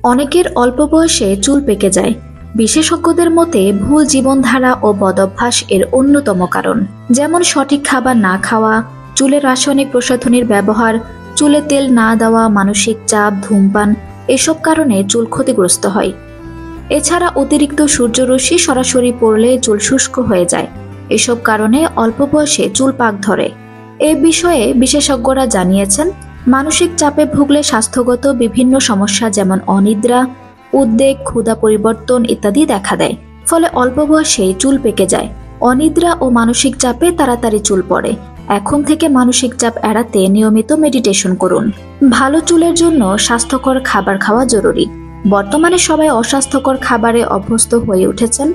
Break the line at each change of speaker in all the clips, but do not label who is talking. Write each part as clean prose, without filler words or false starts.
অনেকের অল্প বয়সে চুল পেকে যায়। বিশেষজ্ঞদের মতে ভুল জীবনধারা ও বদভ্যাস এর অন্যতম কারণ। যেমন সঠিক খাবার না খাওয়া, চুলে রাসায়নিক প্রসাধনীর ব্যবহার, চুলে তেল না দেওয়া, মানসিক চাপ, ধূমপান এসব কারণে চুল ক্ষতিগ্রস্ত হয়। এছাড়া অতিরিক্ত সূর্যরশ্মি সরাসরি পড়লে চুল শুষ্ক হয়ে যায়। এসব কারণে অল্প বয়সে চুল পাক ধরে। এ বিষয়ে বিশেষজ্ঞরা জানিয়েছেন, মানসিক চাপে ভুগলে স্বাস্থ্যগত বিভিন্ন সমস্যা যেমন অনিদ্রা, উদ্বেগ, ক্ষুধা পরিবর্তন ইত্যাদি দেখা দেয়। ফলে অল্প বয়সেই চুল পেকে যায়। অনিদ্রা ও মানসিক চাপে তাড়াতাড়ি চুল পড়ে। এখন থেকে মানসিক চাপ এড়াতে নিয়মিত মেডিটেশন করুন। ভালো চুলের জন্য স্বাস্থ্যকর খাবার খাওয়া জরুরি। বর্তমানে সবাই অস্বাস্থ্যকর খাবারে অভ্যস্ত হয়ে উঠেছেন।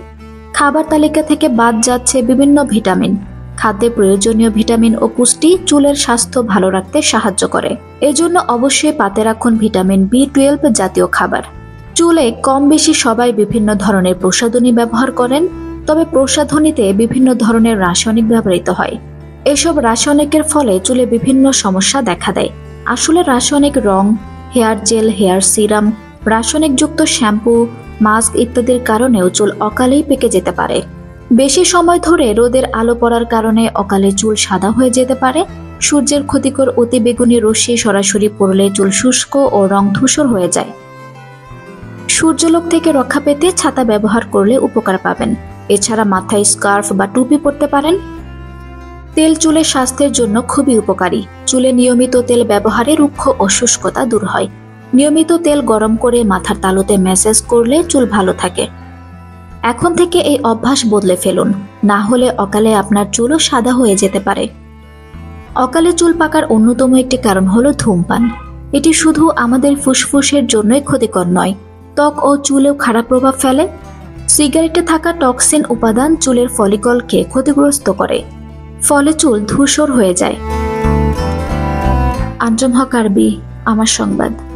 খাবার তালিকা থেকে বাদ যাচ্ছে বিভিন্ন ভিটামিন। খাদ্যে প্রয়োজনীয় ভিটামিন ও পুষ্টি চুলের স্বাস্থ্য ভালো রাখতে সাহায্য করে। এজন্য অবশ্যই পাতে রাখুন ভিটামিন B12 জাতীয় খাবার। চুলে কম বেশি সবাই বিভিন্ন ধরনের প্রসাধনী ব্যবহার করেন, তবে প্রসাধনীতে বিভিন্ন ধরনের রাসায়নিক ব্যবহৃত হয়। এসব রাসায়নিকের ফলে চুলে বিভিন্ন সমস্যা দেখা দেয়। আসলে রাসায়নিক রং, হেয়ার জেল, হেয়ার সিরাম, রাসায়নিকযুক্ত শ্যাম্পু, মাস্ক ইত্যাদির কারণেও চুল অকালেই পেকে যেতে পারে। বেশি সময় ধরে রোদের আলো পড়ার কারণে অকালে চুল সাদা হয়ে যেতে পারে। সূর্যের ক্ষতিকর অতিবেগুনি রশ্মি সরাসরি পড়লে চুল শুষ্ক ও রং ধূসর হয়ে যায়। সূর্যালোক থেকে রক্ষা পেতে ছাতা ব্যবহার করলে উপকার পাবেন। এছাড়া মাথায় স্কার্ফ বা টুপি পরতে পারেন। তেল চুলের স্বাস্থ্যের জন্য খুবই উপকারী। চুলে নিয়মিত তেল ব্যবহারে রুক্ষ ও শুষ্কতা দূর হয়। নিয়মিত তেল গরম করে মাথার তালুতে ম্যাসাজ করলে চুল ভালো থাকে। এখন থেকে এই অভ্যাস বদলে ফেলুন, না হলে অকালে আপনার চুলও সাদা হয়ে যেতে পারে। অকালে চুল পাকার অন্যতম একটি কারণ হলো ধূমপান। এটি শুধু আমাদের ফুসফুসের জন্যই ক্ষতিকর নয়, ত্বক ও চুলেও খারাপ প্রভাব ফেলে। সিগারেটে থাকা টক্সিন উপাদান চুলের ফলিকলকে ক্ষতিগ্রস্ত করে, ফলে চুল ধূসর হয়ে যায়। আঞ্জুম হক আরবি, আমার সংবাদ।